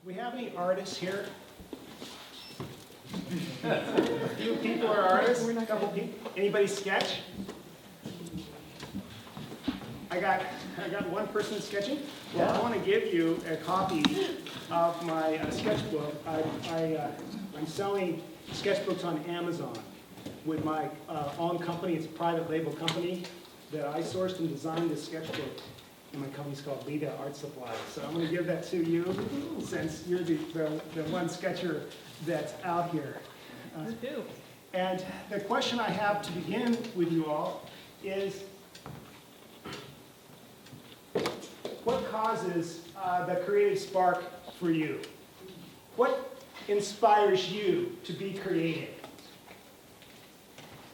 we have any artists here? A few people are artists, a couple people. Anybody sketch? I got one person sketching. Well, I want to give you a copy of my sketchbook. I'm selling sketchbooks on Amazon with my own company. It's a private label company that I sourced and designed this sketchbook. And my company's called Lita Art Supply. So I'm going to give that to you since you're the one sketcher that's out here. And the question I have to begin with you all is, what causes the creative spark for you? What inspires you to be creative?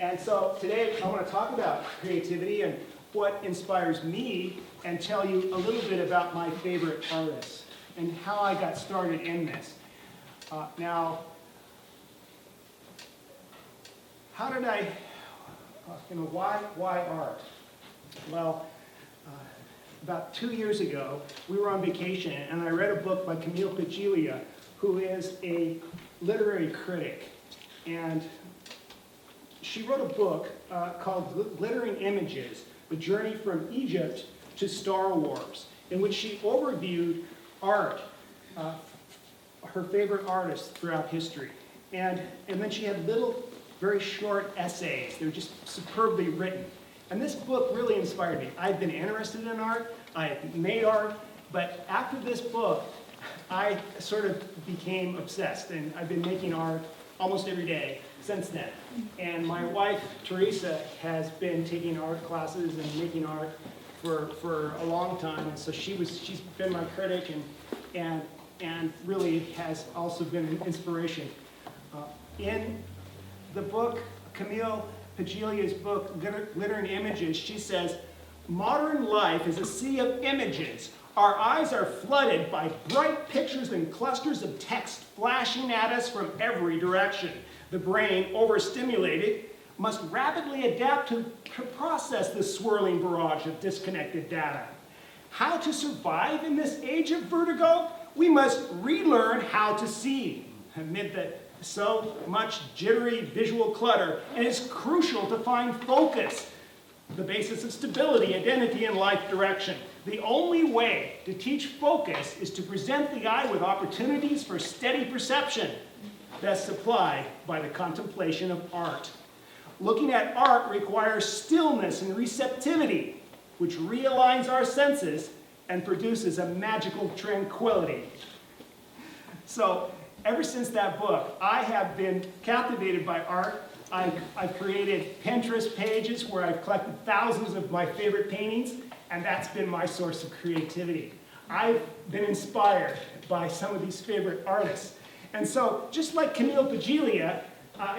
And so today I want to talk about creativity and what inspires me and tell you a little bit about my favorite artists and how I got started in this. Now, how did I, why art? Well, about 2 years ago, we were on vacation and I read a book by Camille Paglia, who is a literary critic. And she wrote a book called Glittering Images, A Journey from Egypt to Star Wars, in which she overviewed art, her favorite artists throughout history. And then she had little, very short essays. They were just superbly written. And this book really inspired me. I've been interested in art, I made art, but after this book, I sort of became obsessed, and I've been making art almost every day since then. And my wife, Teresa, has been taking art classes and making art for a long time, and so she's been my critic and really has also been an inspiration. In the book, Camille Paglia's book, Glittering Images, she says, "Modern life is a sea of images. Our eyes are flooded by bright pictures and clusters of text flashing at us from every direction. The brain, overstimulated, must rapidly adapt to process this swirling barrage of disconnected data. How to survive in this age of vertigo? We must relearn how to see. Amid so much jittery visual clutter, it is crucial to find focus, the basis of stability, identity, and life direction. The only way to teach focus is to present the eye with opportunities for steady perception, best supplied by the contemplation of art. Looking at art requires stillness and receptivity, which realigns our senses and produces a magical tranquility." So, ever since that book, I have been captivated by art. I've created Pinterest pages where I've collected thousands of my favorite paintings, and that's been my source of creativity. I've been inspired by some of these favorite artists. And so, just like Camille Paglia,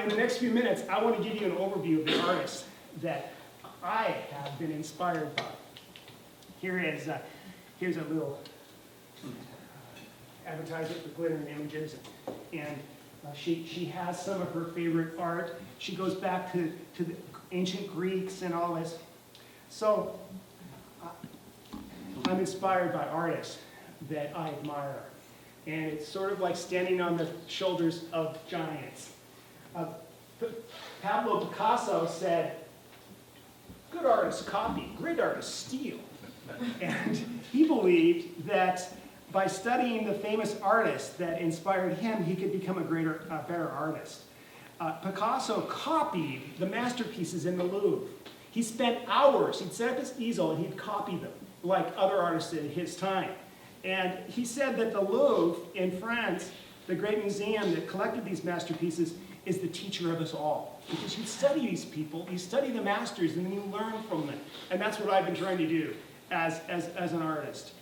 in the next few minutes, I want to give you an overview of the artists that I have been inspired by. Here's a little advertisement for Glittering Images, and she has some of her favorite art. She goes back to the ancient Greeks and all this. So I'm inspired by artists that I admire, and it's sort of like standing on the shoulders of giants. Pablo Picasso said, "Good artists copy, great artists steal." And he believed that by studying the famous artists that inspired him, he could become a better artist. Picasso copied the masterpieces in the Louvre. He spent hours, he'd set up his easel and he'd copy them, like other artists in his time. And he said that the Louvre in France, the great museum that collected these masterpieces, is the teacher of us all. Because you study these people, you study the masters, and then you learn from them. And that's what I've been trying to do as an artist.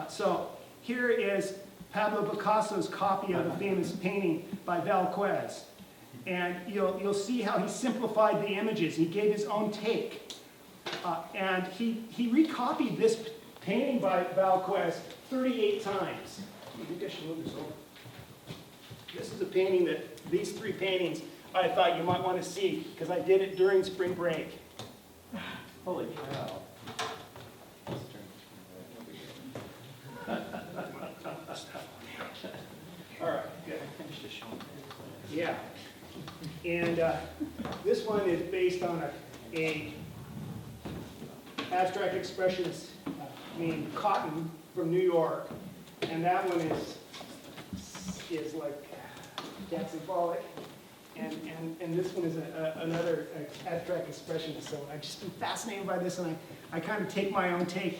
So here is Pablo Picasso's copy of the famous painting by Velázquez. And you'll see how he simplified the images. He gave his own take. And he recopied this painting by Velázquez 38 times. I think I should move this over. This is a painting these three paintings I thought you might want to see, because I did it during spring break. Holy cow. Yeah. And this one is based on a abstract expressionist named Cotton from New York. And that one is like symbolic. And this one is another abstract expressionist. So I've just been fascinated by this, and I kind of take my own take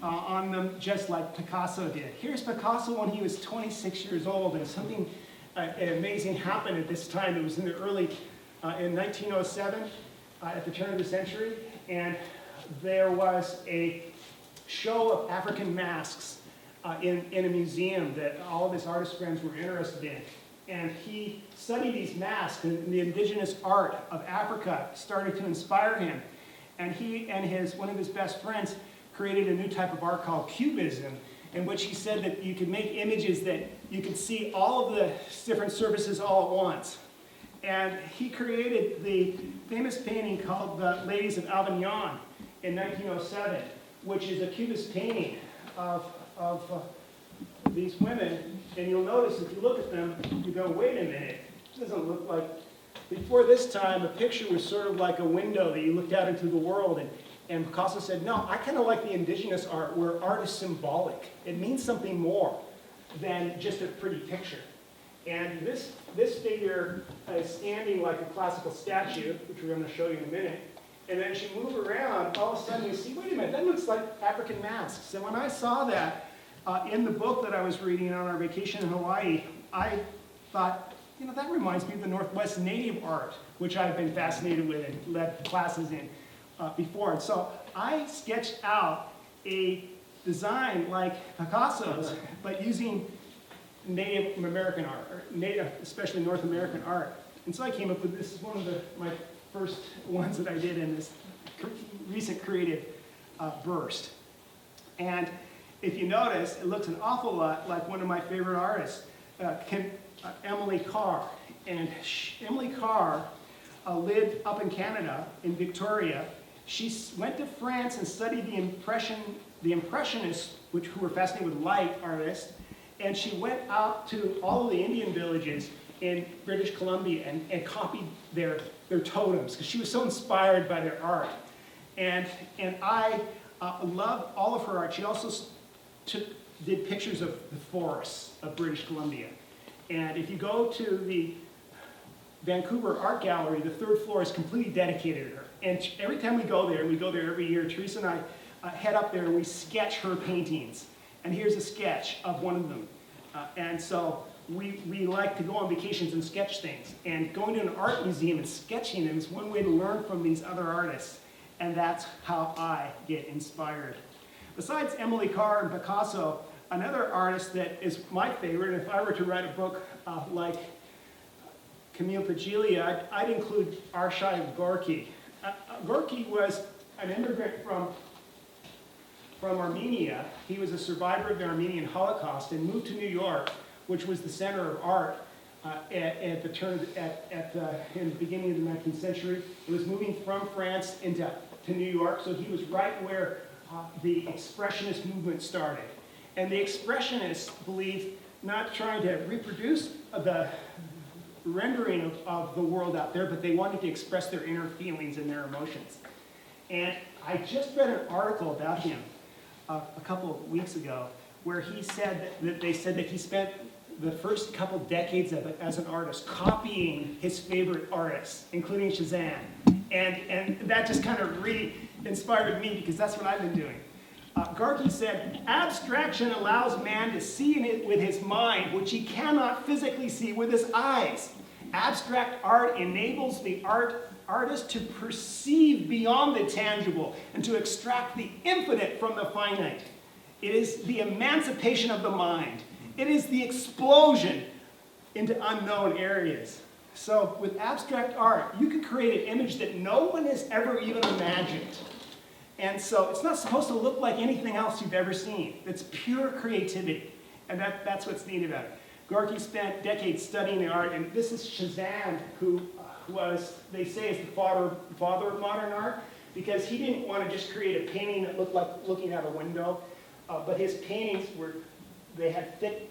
on them, just like Picasso did. Here's Picasso when he was 26 years old, and something amazing happened at this time. It was in the in 1907, at the turn of the century, and there was a show of African masks in a museum that all of his artist friends were interested in. And he studied these masks, and the indigenous art of Africa started to inspire him. And he and one of his best friends created a new type of art called Cubism, in which he said that you could make images that you could see all of the different surfaces all at once. And he created the famous painting called The Ladies of Avignon in 1907, which is a Cubist painting of these women. And you'll notice if you look at them, you go, wait a minute, it doesn't look like... Before this time, a picture was sort of like a window that you looked out into the world. And Picasso said, no, I kind of like the indigenous art, where art is symbolic. It means something more than just a pretty picture. And this figure is standing like a classical statue, which we're going to show you in a minute. And then as you move around, all of a sudden you see, wait a minute, that looks like African masks. And when I saw that in the book that I was reading on our vacation in Hawaii, I thought, you know, that reminds me of the Northwest Native art, which I've been fascinated with and led classes in before. And so I sketched out a design like Picasso's, but using Native American art, or Native, especially North American art. And so I came up with this. Is one of my first ones that I did in this recent creative burst. And if you notice, it looks an awful lot like one of my favorite artists, Emily Carr. And Emily Carr lived up in Canada, in Victoria. She went to France and studied the Impressionists, who were fascinated with light artists. And she went out to all of the Indian villages in British Columbia and copied their totems, because she was so inspired by their art. And I loved all of her art. She also did pictures of the forests of British Columbia. And if you go to the Vancouver Art Gallery, the third floor is completely dedicated to her. And every time we go there, and we go there every year, Teresa and I head up there and we sketch her paintings. And here's a sketch of one of them. And so we like to go on vacations and sketch things. And going to an art museum and sketching them is one way to learn from these other artists. And that's how I get inspired. Besides Emily Carr and Picasso, another artist that is my favorite, and if I were to write a book like Camille Paglia, I'd include Arshai Gorky. Gorky was an immigrant from Armenia. He was a survivor of the Armenian Holocaust and moved to New York, which was the center of art at the turn in the beginning of the 19th century. It was moving from France to New York, so he was right where the Expressionist movement started. And the Expressionists believed not trying to reproduce the rendering of the world out there, but they wanted to express their inner feelings and their emotions. And I just read an article about him a couple of weeks ago, where he said that they said that he spent the first couple decades of it as an artist copying his favorite artists, including Cézanne. And that just kind of re-inspired me, because that's what I've been doing. Gorky said, abstraction allows man to see in it with his mind, which he cannot physically see with his eyes. Abstract art enables the artist to perceive beyond the tangible and to extract the infinite from the finite. It is the emancipation of the mind. It is the explosion into unknown areas. So with abstract art, you can create an image that no one has ever even imagined. And so it's not supposed to look like anything else you've ever seen. It's pure creativity. And that's what's neat about it. Gorky spent decades studying the art, and this is Cézanne, who was, they say, is the father of modern art, because he didn't want to just create a painting that looked like looking out a window, but his paintings they had thick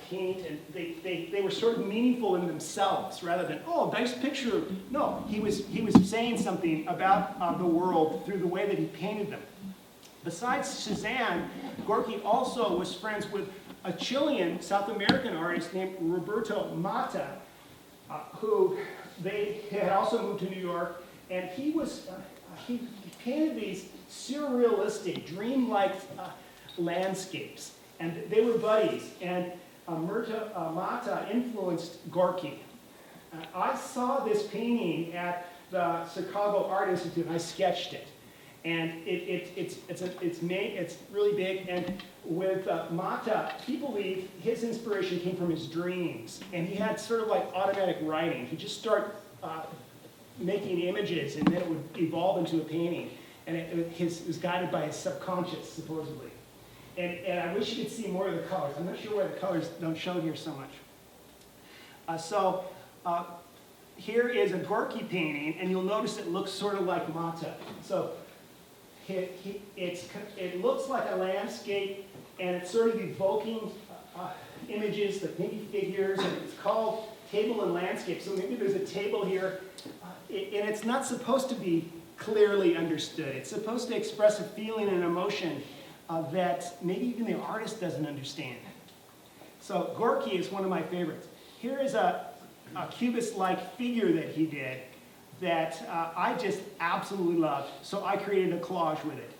paint, and they were sort of meaningful in themselves rather than, oh, nice picture. No, he was saying something about the world through the way that he painted them. Besides Cézanne, Gorky also was friends with a Chilean South American artist named Roberto Mata, who they had also moved to New York, and he painted these surrealistic, dreamlike landscapes, and they were buddies. And Mata influenced Gorky. I saw this painting at the Chicago Art Institute, and I sketched it. And it's really big. And with Mata, he believed his inspiration came from his dreams, and he had sort of like automatic writing. He'd just start making images, and then it would evolve into a painting. And it was guided by his subconscious, supposedly. And I wish you could see more of the colors. I'm not sure why the colors don't show here so much. Here is a Gorky painting, and you'll notice it looks sort of like Mata. So it looks like a landscape, and it's sort of evoking images, like maybe figures, and it's called Table and Landscape. So maybe there's a table here, and it's not supposed to be clearly understood. It's supposed to express a feeling and emotion that maybe even the artist doesn't understand. So Gorky is one of my favorites. Here is a cubist-like figure that he did that I just absolutely loved. So I created a collage with it.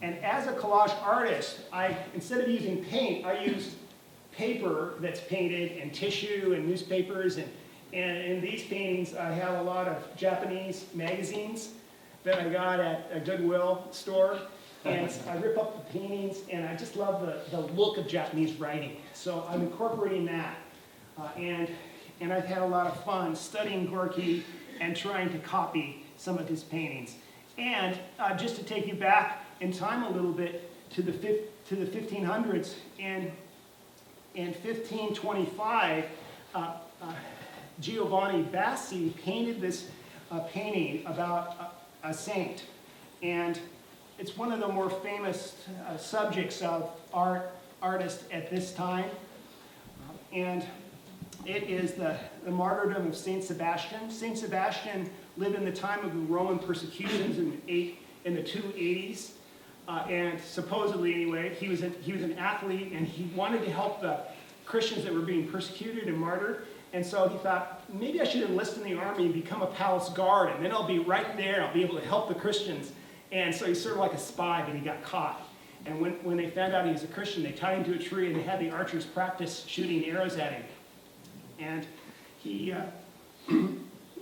And as a collage artist, instead of using paint, I used paper that's painted and tissue and newspapers. And in these paintings, I have a lot of Japanese magazines that I got at a Goodwill store. And I rip up the paintings, and I just love the look of Japanese writing. So I'm incorporating that. And I've had a lot of fun studying Gorky and trying to copy some of his paintings. And just to take you back in time a little bit to the 1500s, in 1525, Giovanni Bassi painted this painting about a saint. And it's one of the more famous subjects of artists at this time. And it is the martyrdom of Saint Sebastian. Saint Sebastian lived in the time of the Roman persecutions in the 280s. And supposedly, anyway, he was an athlete, and he wanted to help the Christians that were being persecuted and martyred. And so he thought, maybe I should enlist in the army and become a palace guard, and then I'll be right there, and I'll be able to help the Christians. And so he's sort of like a spy, but he got caught. And when they found out he was a Christian, they tied him to a tree, and they had the archers practice shooting arrows at him. And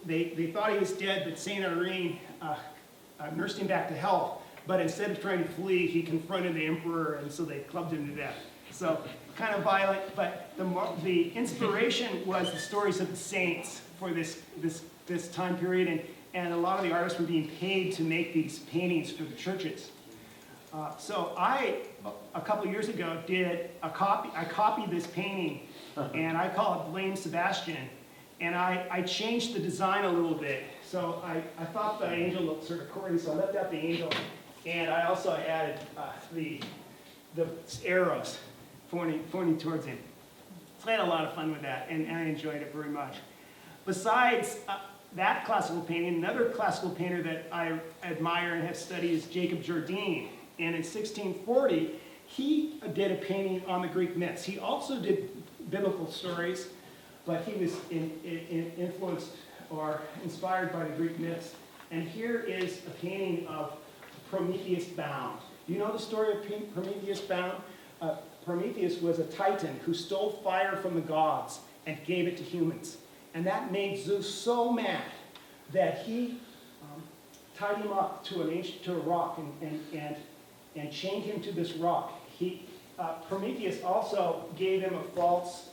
they thought he was dead, but Saint Irene nursed him back to health. But instead of trying to flee, he confronted the emperor, and so they clubbed him to death. So kind of violent, but the inspiration was the stories of the saints for this time period, and a lot of the artists were being paid to make these paintings for the churches. So a couple years ago, I copied this painting, and I call it Blame Sebastian, and I changed the design a little bit. So I thought the angel looked sort of corny, so I left out the angel, and I also added the arrows pointing towards him. So I had a lot of fun with that, and I enjoyed it very much. Besides that classical painting, another classical painter that I admire and have studied is Jacob Jardine. And in 1640, he did a painting on the Greek myths. He also did biblical stories, but he was influenced or inspired by the Greek myths. And here is a painting of Prometheus Bound. Do you know the story of Prometheus Bound? Prometheus was a titan who stole fire from the gods and gave it to humans. And that made Zeus so mad that he tied him up to a rock and chained him to this rock. Prometheus also gave him a false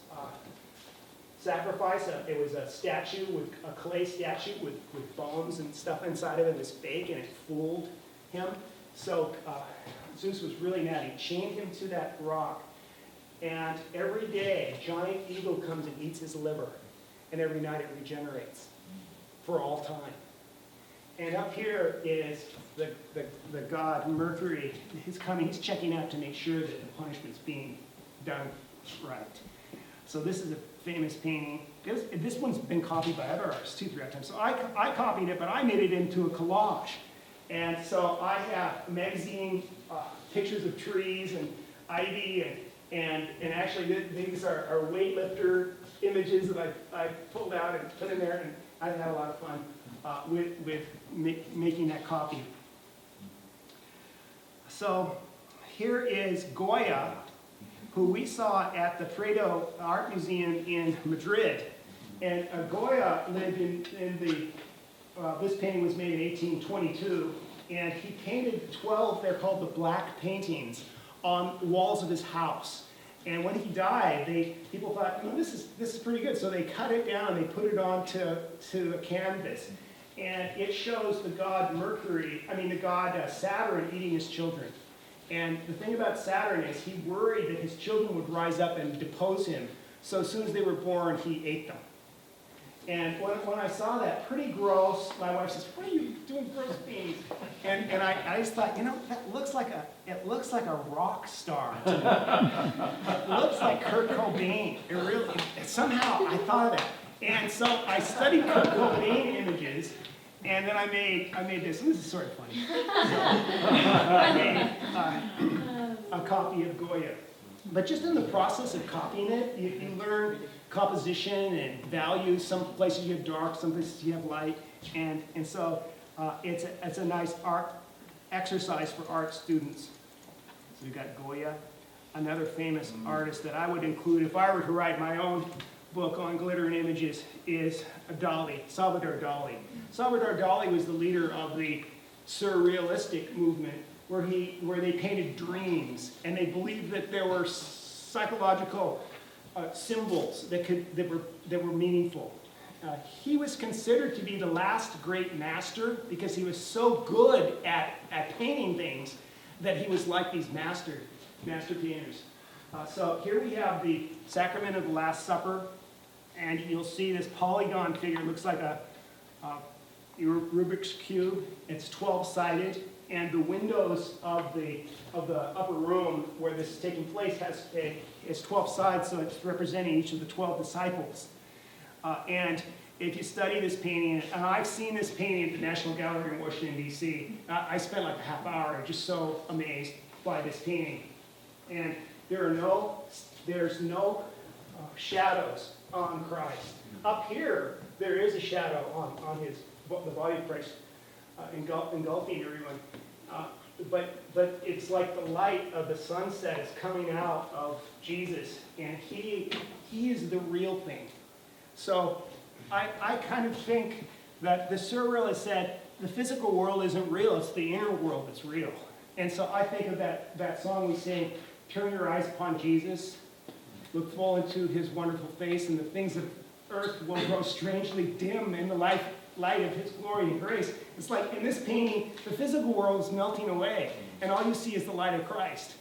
sacrifice. It was a statue, a clay statue with bones and stuff inside of it. It was fake, and it fooled him. So Zeus was really mad. He chained him to that rock. And every day, a giant eagle comes and eats his liver. And every night it regenerates for all time. And up here is the god Mercury. He's coming, he's checking out to make sure that the punishment's being done right. So this is a famous painting. This one's been copied by other artists 2-3 times. So I copied it, but I made it into a collage. And so I have magazine pictures of trees and ivy, and actually these are weightlifter images that I pulled out and put in there, and I had a lot of fun with making that copy. So here is Goya, who we saw at the Prado Art Museum in Madrid. And Goya lived in the, this painting was made in 1822, and he painted 12, they're called the black paintings, on walls of his house. And when he died, people thought, this is pretty good. So they cut it down, they put it onto a canvas. And it shows the god Saturn eating his children. And the thing about Saturn is he worried that his children would rise up and depose him. So as soon as they were born, he ate them. And when I saw that, pretty gross, my wife says, "What are you doing gross things?" And I just thought, that looks like a rock star to me. It looks like Kurt Cobain. Somehow I thought of that. And so I studied Kurt Cobain images, and then I made this. And this is sort of funny. So, I made a copy of Goya. But just in the process of copying it, you learn composition and values. Some places you have dark, some places you have light, and so it's a nice art exercise for art students. So we've got Goya, another famous artist that I would include if I were to write my own book on glitter and images is Dali, Salvador Dali. Salvador Dali was the leader of the surrealistic movement, where they painted dreams, and they believed that there were psychological symbols that were meaningful. He was considered to be the last great master because he was so good at painting things that he was like these master painters. So here we have the Sacrament of the Last Supper, and you'll see this polygon figure. It looks like a Rubik's Cube. It's 12-sided. And the windows of the upper room where this is taking place has 12 sides, so it's representing each of the 12 disciples. And if you study this painting, and I've seen this painting at the National Gallery in Washington, D.C., I spent like a half hour just so amazed by this painting. And there's no shadows on Christ. Up here, there is a shadow on the body of Christ. Engulfing everyone. But it's like the light of the sunset is coming out of Jesus, and he is the real thing. So I kind of think that the surrealist said the physical world isn't real, it's the inner world that's real. And so I think of that song we sing, "Turn your eyes upon Jesus, look full into his wonderful face, and the things of earth will grow strangely dim in the light of his glory and grace." It's like in this painting, the physical world is melting away, and all you see is the light of Christ.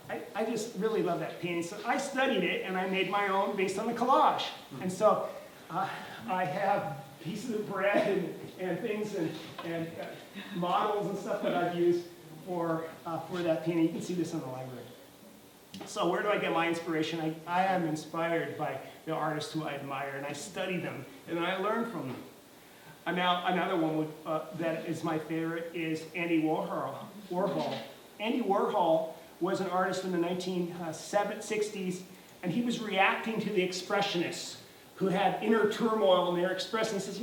I just really love that painting. So I studied it, and I made my own based on the collage. And so I have pieces of bread and things and models and stuff that I've used for that painting. You can see this in the library. So where do I get my inspiration? I am inspired by the artists who I admire, and I study them, and then I learn from them. Now, another one that is my favorite is Andy Warhol. Andy Warhol was an artist in the 1960s, and he was reacting to the Expressionists who had inner turmoil in their expression. He says,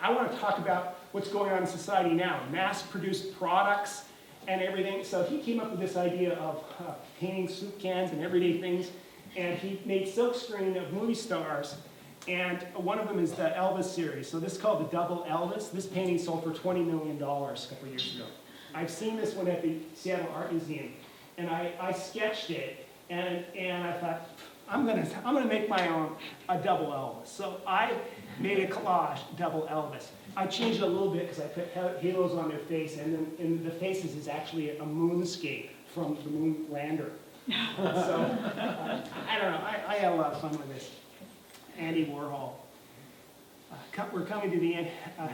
I want to talk about what's going on in society now, mass-produced products and everything. So he came up with this idea of painting soup cans and everyday things, and he made silkscreen of movie stars. And one of them is the Elvis series. So this is called the Double Elvis. This painting sold for $20 million a couple of years ago. I've seen this one at the Seattle Art Museum, and I sketched it, and I thought, I'm gonna make my own a Double Elvis. So I made a collage, Double Elvis. I changed it a little bit because I put halos on their face, and then in the faces is actually a moonscape from the moon lander. So I don't know. I had a lot of fun with this. Andy Warhol. We're coming to the end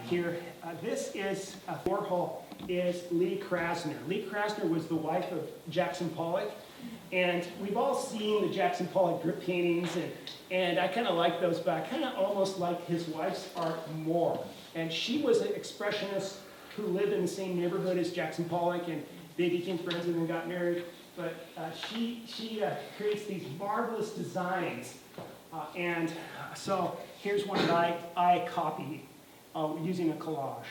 here. Warhol is Lee Krasner. Lee Krasner was the wife of Jackson Pollock, And we've all seen the Jackson Pollock drip paintings, and I kind of like those, but I kind of almost like his wife's art more. And she was an expressionist who lived in the same neighborhood as Jackson Pollock, and they became friends and then got married. But she creates these marvelous designs. And so here's one that I copied using a collage.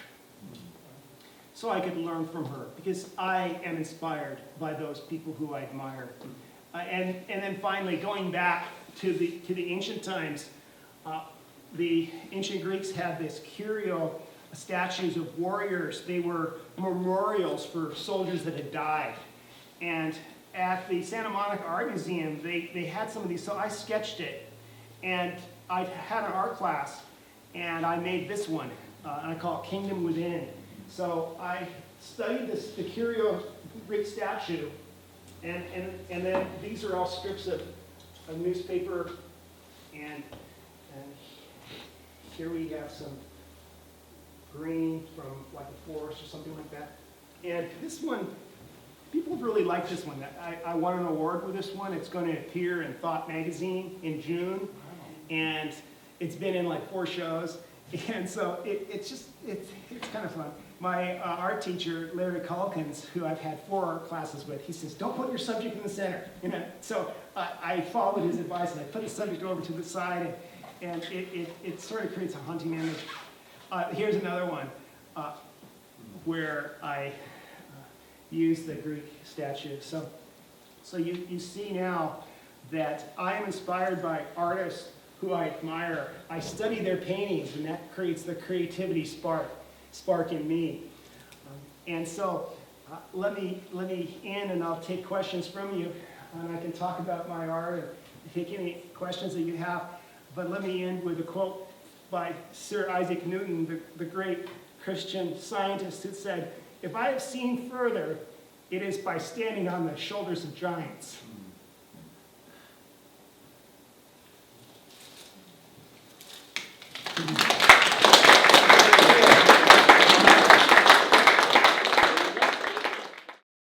So I could learn from her, because I am inspired by those people who I admire. And then finally, going back to the ancient times, the ancient Greeks had this curio statues of warriors. They were memorials for soldiers that had died. And at the Santa Monica Art Museum, they had some of these, so I sketched it. And I had an art class, and I made this one, and I call it Kingdom Within. So I studied the curio Greek statue, and then these are all strips of newspaper, and here we have some green from like a forest or something like that. And this one, people really like this one. I won an award with this one. It's going to appear in Thought magazine in June, and it's been in like 4 shows. And so it's kind of fun. My art teacher, Larry Calkins, who I've had 4 art classes with, he says, don't put your subject in the center. So I followed his advice, and I put the subject over to the side, and it sort of creates a haunting image. Here's another one where I use the Greek statue. So you see now that I am inspired by artists who I admire. I study their paintings, and that creates the creativity spark in me. And so let me end, and I'll take questions from you, and I can talk about my art and take any questions that you have. But let me end with a quote by Sir Isaac Newton, the great Christian scientist, who said, "If I have seen further, it is by standing on the shoulders of giants."